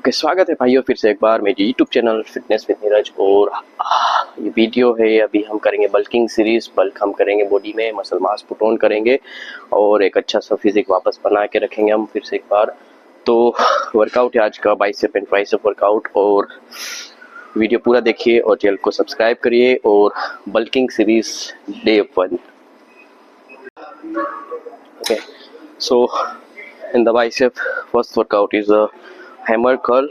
Okay, स्वागत है भाइयों फिर से एक बार मेरे YouTube channel fitness with Neeraj. और ये वीडियो है, अभी हम करेंगे बल्किंग सीरीज। बल्क हम करेंगे बॉडी में, मसल मास पुट ऑन करेंगे और एक अच्छा सा फिजिक वापस बना के रखेंगे हम फिर से एक बार। तो वर्कआउट है आज का बाइसेप एंड ट्राइसेप वर्कआउट। और वीडियो पूरा देखिए और चैनल को सब्सक्राइब करिए। और bulking series day 1। Okay, so in the bicep, first workout is a hammer curl.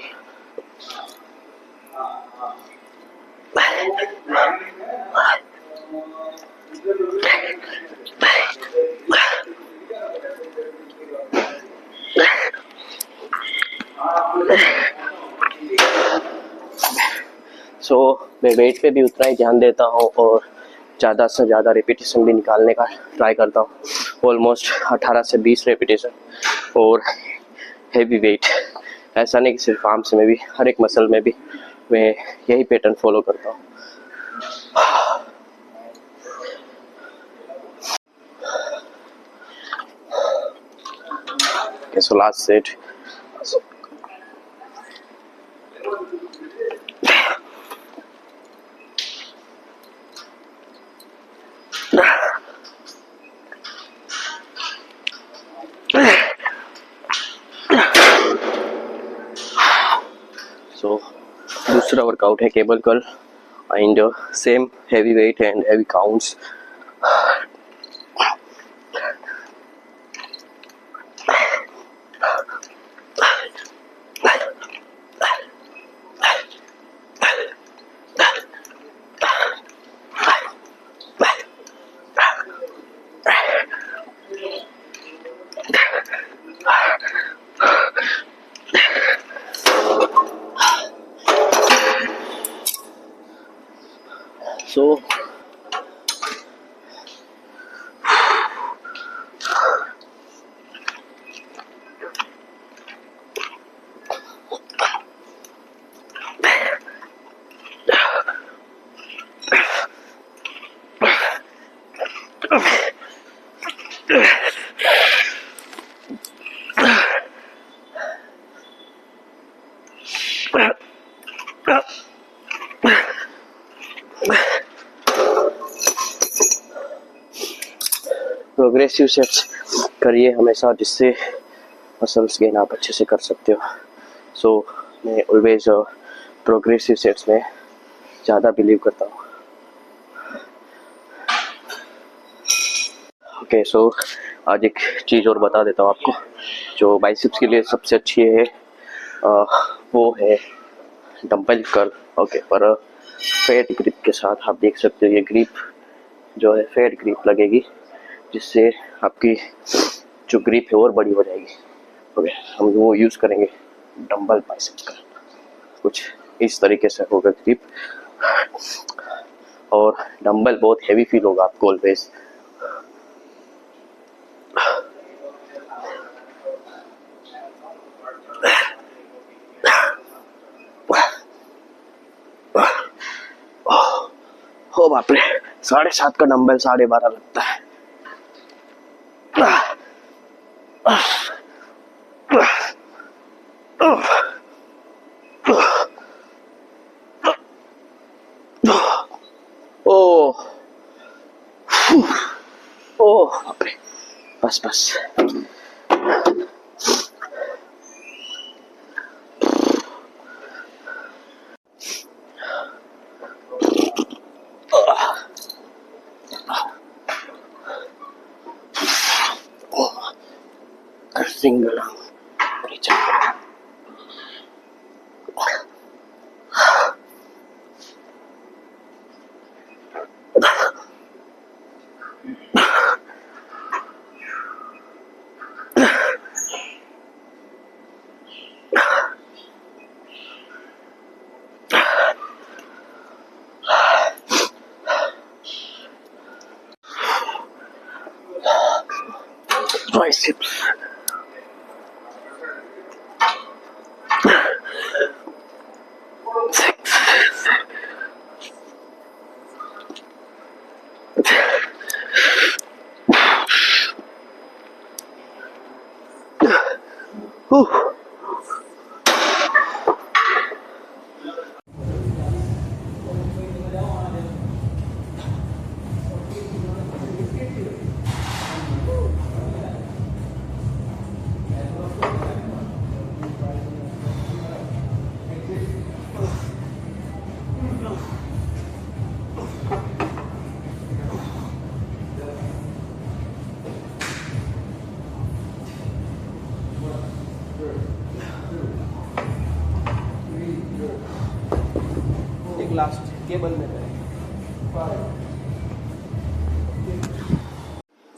So मैं वेट पे भी उतना ही ध्यान देता हूँ और ज़्यादा से ज़्यादा रेपिटेशन भी निकालने का ट्राई करता हूँ। ऑलमोस्ट 18 से 20 रेपिटेशन और हेवी वेट। ऐसा नहीं कि सिर्फ आर्म्स में भी, हर एक मसल में भी मैं यही पैटर्न फॉलो करता हूँ। Okay, so last set. So दूसरा वर्कआउट है cable curl and same heavy weight and heavy counts. So progressive sets करिए हमेशा, जिससे मसल्स गेन आप अच्छे से कर सकते हो। सो मैं ऑलवेज प्रोग्रेसिव सेट्स में ज़्यादा बिलीव करता हूँ। ओके, सो आज एक चीज़ और बता देता हूँ आपको जो बाइसेप्स के लिए सबसे अच्छी है। वो है डंबल कर्ल। ओके, पर फेट ग्रिप के साथ आप देख सकते हो, ये ग्रिप जो है फेट ग्रिप लगेगी, जिससे आपकी जो ग्रिप है और बड़ी हो जाएगी। ओके, हम वो यूज़ करेंगे डंबल बाइसेप्स का। कुछ इस तरीके से होगा ग्रिप, और डंबल बहुत हैवी फील होगा आपको ऑलवेज। हो बाप रे, 7.5 का डंबल 12.5 लगता है। ओह बाप रे, बस बस। Single triceps. लास्ट केबल में करें।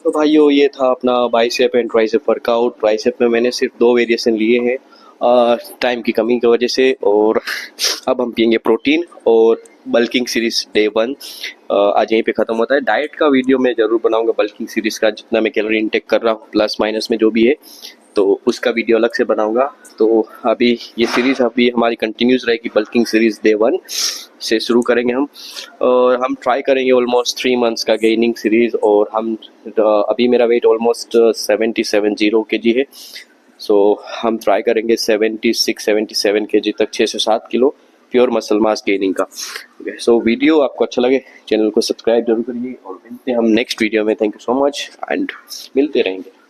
तो भाइयों ये था अपना bicep and tricep workout. Tricep में मैंने सिर्फ 2 वेरिएशन लिए हैं टाइम की कमी की वजह से, और अब हम पियेंगे प्रोटीन। और बल्किंग सीरीज डे 1 आज यहीं पे ख़त्म होता है। डाइट का वीडियो मैं ज़रूर बनाऊंगा, बल्किंग सीरीज का जितना मैं कैलोरी इनटेक कर रहा हूँ प्लस माइनस में जो भी है, तो उसका वीडियो अलग से बनाऊंगा। तो अभी ये सीरीज़ अभी हमारी कंटिन्यूस रहेगी, बल्किंग सीरीज डे 1 से शुरू करेंगे हम, और हम ट्राई करेंगे ऑलमोस्ट 3 मंथ्स का गेनिंग सीरीज़। और हम अभी मेरा वेट ऑलमोस्ट 77 kg है, सो हम ट्राई करेंगे 76-77 kg तक, 6 से 7 kilo pure muscle mass gaining का। ओके, सो वीडियो आपको अच्छा लगे चैनल को सब्सक्राइब जरूर करिए, और मिलते हैं हम नेक्स्ट वीडियो में। Thank you so much and मिलते रहेंगे।